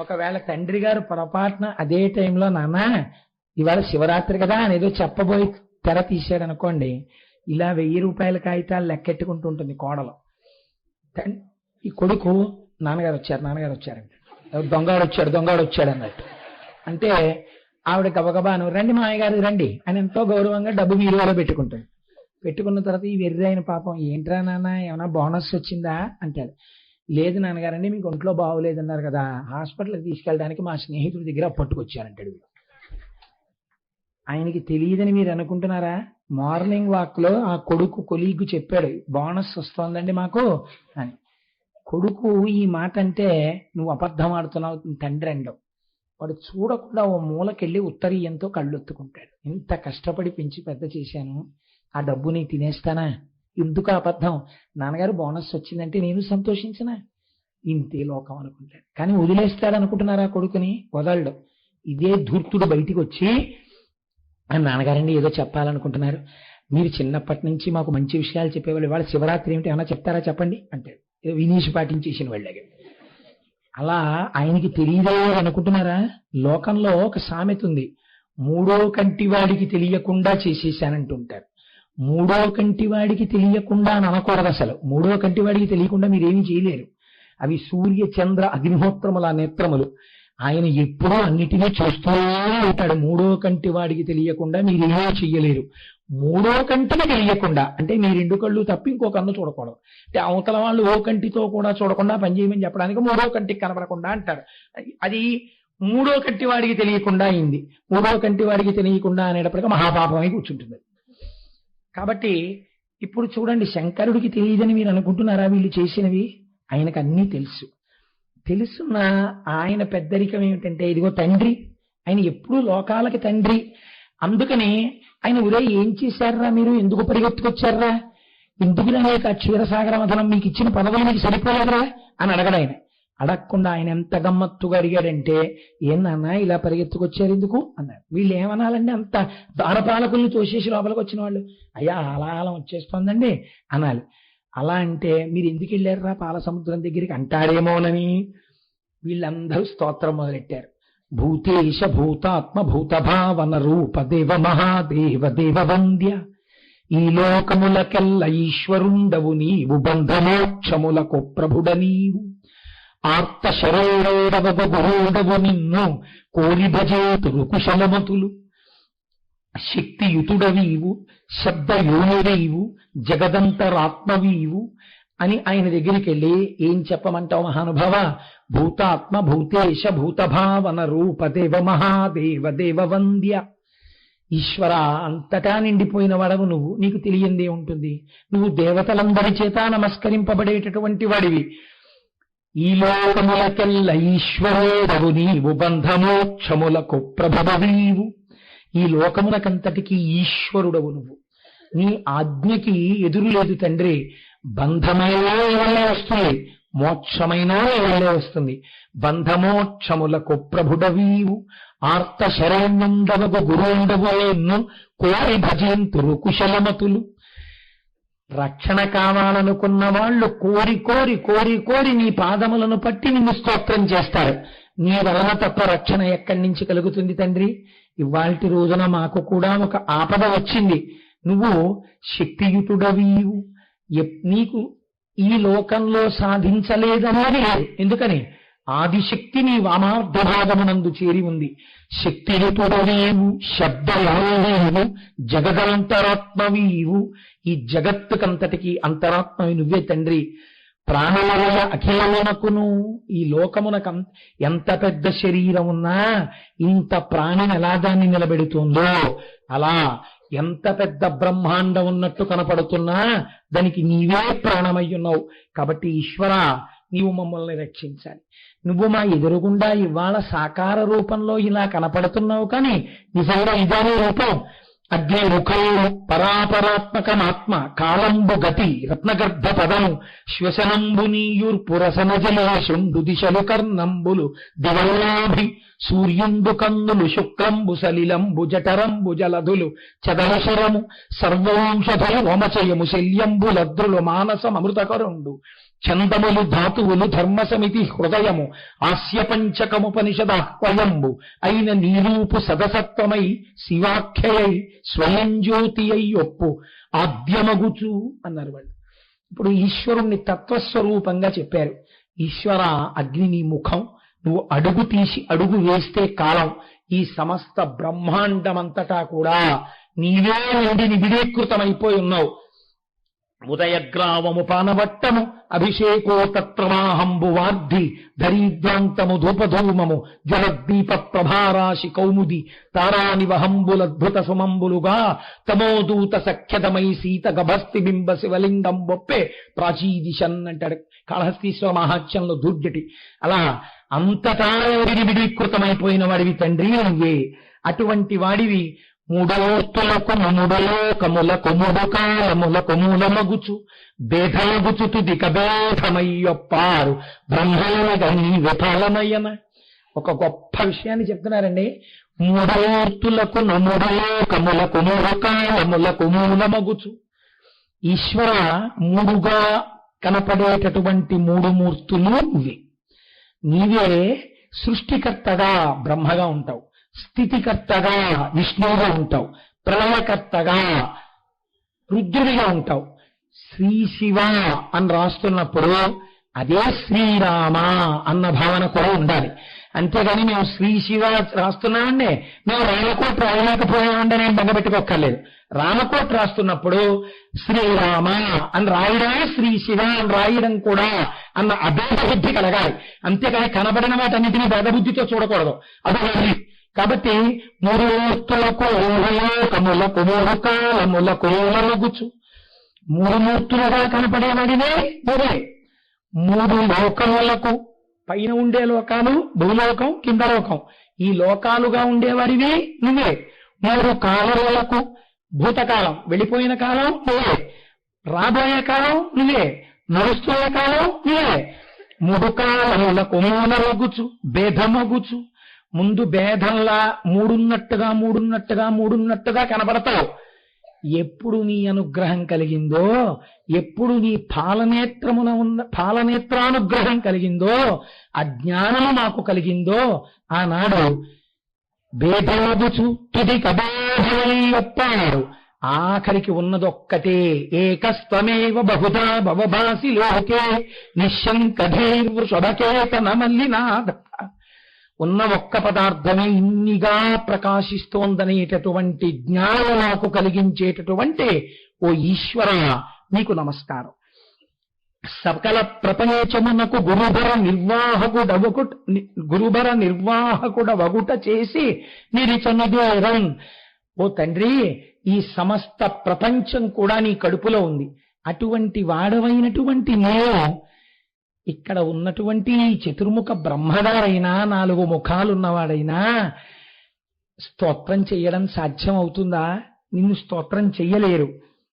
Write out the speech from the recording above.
ఒకవేళ తండ్రి గారు పొరపాటున అదే టైంలో నాన్న ఇవాళ శివరాత్రి కదా అని ఏదో చెప్పబోయి తెర తీశాడు అనుకోండి, ఇలా 1000 రూపాయల కాగితాలు లెక్కెట్టుకుంటూ ఉంటుంది కోడలు. ఈ కొడుకు నాన్నగారు వచ్చారండి, దొంగవాడు వచ్చాడు అన్నట్టు. అంటే ఆవిడ గబగబాను రండి మామయ్య గారు రండి అని ఎంతో గౌరవంగా డబ్బు మీరులో పెట్టుకున్న తర్వాత ఈ వెర్రి అయిన పాపం ఏంట్రా నాన్న ఏమైనా బోనస్ వచ్చిందా అంటాడు. లేదు నాన్నగారండి మీకు ఒంట్లో బాగోలేదన్నారు కదా, హాస్పిటల్కి తీసుకెళ్ళడానికి మా స్నేహితుడి దగ్గర పట్టుకొచ్చారంటాడు. ఆయనకి తెలియదని మీరు అనుకుంటున్నారా? మార్నింగ్ వాక్ లో ఆ కొడుకు కొలీగు చెప్పాడు బోనస్ వస్తోందండి మాకు అని. కొడుకు ఈ మాట అంటే నువ్వు అబద్ధం ఆడుతున్నావు తండ్రి అండవు. వాడు చూడకుండా ఓ మూలకెళ్ళి ఉత్తరీయంతో కళ్ళొత్తుకుంటాడు. ఇంత కష్టపడి పెంచి పెద్ద చేశాను, ఆ డబ్బు నీకు తినేస్తానా? ఎందుకు అబద్ధం? నాన్నగారు బోనస్ వచ్చిందంటే నేను సంతోషించనా? ఇంతే లోకం అనుకుంటాడు. కానీ వదిలేస్తాడు అనుకుంటున్నారా కొడుకుని? వదలడు. ఇదే ధూర్తుడు బయటికి వచ్చి నాన్నగారండి ఏదో చెప్పాలనుకుంటున్నారు, మీరు చిన్నప్పటి నుంచి మాకు మంచి విషయాలు చెప్పేవాళ్ళు, ఇవాళ శివరాత్రి ఏమిటి ఏమన్నా చెప్తారా చెప్పండి అంటాడు. ఏదో వినీష్ పాటించేసిన వాళ్ళగా. అలా ఆయనకి తెలియదే అనుకుంటున్నారా? లోకంలో ఒక సామెత ఉంది, 3వ కంటి వాడికి తెలియకుండా చేసేసానంటుంటారు. 3వ కంటి వాడికి తెలియకుండా అని అనకూడదు అసలు. 3వ కంటి వాడికి తెలియకుండా మీరేమీ చేయలేరు. అవి సూర్య చంద్ర అగ్నిహోత్రముల నేత్రములు. ఆయన ఎప్పుడూ అన్నిటినీ చూస్తూనే ఉంటాడు. 3వ కంటి వాడికి తెలియకుండా మీరేమీ చెయ్యలేరు. 3వ కంటికి తెలియకుండా అంటే మీ 2 కళ్ళు తప్ప ఇంకో కన్ను చూడకూడదు. అంటే అవతల వాళ్ళు ఓ కంటితో కూడా చూడకుండా పనిచేయమని చెప్పడానికి 3వ కంటికి కనపడకుండా అంటారు. అది 3వ కంటి వాడికి తెలియకుండా అయింది. 3వ కంటి వాడికి తెలియకుండా అనేటప్పటికీ మహాపాపమై కూర్చుంటుంది. కాబట్టి ఇప్పుడు చూడండి, శంకరుడికి తెలియదని మీరు అనుకుంటున్నారా? వీళ్ళు చేసినవి ఆయనకు అన్నీ తెలుసున్న ఆయన పెద్దరికం ఏమిటంటే ఇదిగో తండ్రి, ఆయన ఎప్పుడూ లోకాలకి తండ్రి. అందుకని ఆయన ఉరే ఏం చేశారా మీరు, ఎందుకు పరిగెత్తుకొచ్చారా, ఎందుకు అనేక క్షీరసాగర మథనం మీకు ఇచ్చిన పదవులు మీకు సరిపోలేదురా అని అడగడు. ఆయన అడగకుండా ఆయన ఎంత గమ్మత్తుగా అడిగాడంటే, ఏమన్నా ఇలా పరిగెత్తుకొచ్చారు ఎందుకు అన్నారు. వీళ్ళు ఏమనాలండి, అంత దారపాలకుల్ని తోసేసి లోపలికి వచ్చిన వాళ్ళు, అయ్యా అలాలం వచ్చేస్తోందండి అనాలి. అలా అంటే మీరు ఎందుకు వెళ్ళారా పాల సముద్రం దగ్గరికి అంటాడేమోనని వీళ్ళందరూ స్తోత్రం మొదలెట్టారు. భూతేశ భూతాత్మ భూతభావన రూప దేవ మహాదేవ దేవ వంద్య, ఈ లోకములకెల్ల ఈశ్వరుండవు నీవు, బంధమోక్షములకు ప్రభుడ నీవు, ఆర్త శరీరోడవ గురుడవు నిన్ను కోరి భజేతులు కుశలమతులు, శక్తియుతుడవీవు శబ్దయోనివీవు జగదంతరాత్మవీవు అని ఆయన దగ్గరికి వెళ్ళి ఏం చెప్పమంటావు మహానుభావ? భూతాత్మ భూతేశ భూతభావన రూప దేవ మహాదేవ దేవ వంద్య. ఈశ్వర, అంతటా నిండిపోయిన వాడవు నువ్వు, నీకు తెలియందే ఉంటుంది. నువ్వు దేవతలందరి చేత నమస్కరింపబడేటటువంటి వాడివి. ఈ లోకములకెల్ల ఈశ్వరుడవు నీవు, బంధమోక్షములకు ప్రభవీవు. ఈ లోకములకంతటికీ ఈశ్వరుడవు నువ్వు. నీ ఆజ్ఞకి ఎదురు లేదు తండ్రి. బంధమైనా ఎవరినే వస్తుంది, మోక్షమైనా ఎవరినే వస్తుంది. బంధమోక్షములకు ప్రభుడవీవు, ఆర్త శరణ్యుండవగు గురుండవు ఎన్ను కోరి భజంతురు కుశలమతులు. రక్షణ కావాలనుకున్న వాళ్ళు కోరి కోరి కోరి కోరి నీ పాదములను పట్టి నిన్ను స్తోత్రం చేస్తారు. నీ వలన తప్ప రక్షణ ఎక్కడి నుంచి కలుగుతుంది తండ్రి? ఇవాల్టి రోజున మాకు కూడా ఒక ఆపద వచ్చింది. నువ్వు శక్తియుతుడవీవు, నీకు ఈ లోకంలో సాధించలేదనేది లేదు. ఎందుకని? ఆదిశక్తి నీ వామార్ధ భాగమునందు చేరి ఉంది. శక్తియుతుడవీవు శబ్దయావీవు జగదంతరాత్మవీవు. ఈ జగత్తుకంతటికి అంతరాత్మవి నువ్వే తండ్రి. ప్రాణలయ అఖిలమునకును, ఈ లోకమునకు ఎంత పెద్ద శరీరం ఉన్నా ఇంత ప్రాణిని ఎలా దాన్ని నిలబెడుతుందో, అలా ఎంత పెద్ద బ్రహ్మాండం ఉన్నట్టు కనపడుతున్నా దానికి నీవే ప్రాణమయ్యున్నావు. కాబట్టి ఈశ్వర, నీవు మమ్మల్ని రక్షించాలి. నువ్వు మా ఎదురుగుండా ఇవాళ సాకార రూపంలో ఇలా కనపడుతున్నావు, కానీ నిజంగా ఇదానే రూపం. అగ్ని ముఖము పరాపరాత్మకమాత్మ, కాలంబు గతి రత్నగర్భ పదము, శ్వసనంబు నీయుర్పురసన జలాశుండు దిశలు కర్ణంబులు దివల్లాభి, సూర్యుండు కన్నులు శుక్లంబు సలిలంబు జఠరంబు జలధులు చదలశరము, సర్వౌషధ వమచయము శల్యంబు లద్రులు మానసమృతకరుండు, చందములు ధాతువులు ధర్మసమితి హృదయము ఆస్యపంచకముపనిషదాహ్వయంబు అయిన నీరూపు సదసత్వమై శివాఖ్యయై స్వయం జ్యోతి అయి ఒప్పు ఆద్యమగుచు అన్నారు వాళ్ళు. ఇప్పుడు ఈశ్వరుణ్ణి తత్వస్వరూపంగా చెప్పారు. ఈశ్వర, అగ్ని నీ ముఖం, నువ్వు అడుగు తీసి అడుగు వేస్తే కాలం, ఈ సమస్త బ్రహ్మాండమంతటా కూడా నీవే నుండి నిబిడీకృతమైపోయి ఉన్నావు. ఉదయగ్రావము పానవట్టము అభిషేకో తత్రమాహంబు వార్ధి ధరీద్వాంతము ధూపధూమము జలద్దీప ప్రభారాశి కౌముది తారానివహంబులద్భుత సుమంబులుగా తమోదూత సఖ్యదమై సీత గభస్తి బింబ శివలింగం బొప్పే ప్రాచీదిశన్ అంటాడు కాళహస్తీశ్వర మహాత్యంలో దుర్గటి. అలా అంతటా విడివిడీకృతమైపోయిన వాడివి తండ్రి నువ్వే. అటువంటి వాడివి మూడోస్తులకు ముముడలోకములకు మూడు కాలములకు మూలమగుచు భేదమగుచు తుదిక భేదమయ్యొప్పారు బ్రహ్మానగని విఫలమయ్యన. ఒక గొప్ప విషయాన్ని చెప్తున్నారండి. మూడోర్తులకు మూడలోకములకు మూడు కాలములకు మూలమగుచు. ఈశ్వర, మూడుగా కనపడేటటువంటి మూడు మూర్తులు నువ్వే. నీవే సృష్టికర్తగా బ్రహ్మగా ఉంటావు, స్థితికర్తగా విష్ణువుగా ఉంటావు, ప్రళయకర్తగా రుద్రుడిగా ఉంటావు. శ్రీ శివ అని రాస్తున్నప్పుడు అదే శ్రీరామ అన్న భావన కూడా ఉండాలి. అంతేగాని మేము శ్రీ శివ రాస్తున్నామండి, మేము రామకోట రాయలేకపోయామంటే నేను బెంగపెట్టుకోక్కర్లేదు. రామకోట రాస్తున్నప్పుడు శ్రీరామ అని రాయడం, శ్రీ శివ అని రాయడం కూడా అన్న అభేద బుద్ధి కలగాలి. అంతేగాని కనబడిన వాటన్నిటినీ భేదబుద్ధితో చూడకూడదు. అది కాబట్టి మూడు మూర్తులకు మూలలోకములకు మూడు కాలములకు మూలమగుచు. మూడు మూర్తులుగా కనపడేవాడినే నువ్వే. మూడు లోకములకు, పైన ఉండే లోకాలు భూలోకం, కింద లోకం, ఈ లోకాలుగా ఉండేవాడివి నువ్వే. మూడు కాలములకు, భూతకాలం వెళ్ళిపోయిన కాలం నువ్వే, రాబోయే కాలం నువ్వే, నడుస్తున్న కాలం నువ్వే. మూడు కాలములకు మూలమగుచు భేదమగుచు. ముందు భేదంలా మూడున్నట్టుగా కనబడతావు. ఎప్పుడు నీ అనుగ్రహం కలిగిందో, ఎప్పుడు నీ పాలనేత్రానుగ్రహం కలిగిందో, అజ్ఞానము మాకు కలిగిందో, ఆనాడు భేదమగుచు తుది కబాధమయ్యొప్పాడు. ఆఖరికి ఉన్నదొక్కటే, ఏకస్త్వమేవ బహుధా భవభాసి లోకే నిశ్శంకధీర్వృషభకేతన మల్లినాథ. ఉన్న ఒక్క పదార్థమే ఇన్నిగా ప్రకాశిస్తోందనేటటువంటి జ్ఞానం నాకు కలిగించేటటువంటి ఓ ఈశ్వర నీకు నమస్కారం. సకల ప్రపంచమునకు గురుభర నిర్వాహకుడవగుట చేసి నిరిచనుదూరం. ఓ తండ్రి, ఈ సమస్త ప్రపంచం కూడా నీ కడుపులో ఉంది. అటువంటి వాడవైనటువంటి నేను ఇక్కడ ఉన్నటువంటి చతుర్ముఖ బ్రహ్మగారైనా, 4 ముఖాలున్నవాడైనా స్తోత్రం చెయ్యడం సాధ్యం అవుతుందా? నిన్ను స్తోత్రం చెయ్యలేరు.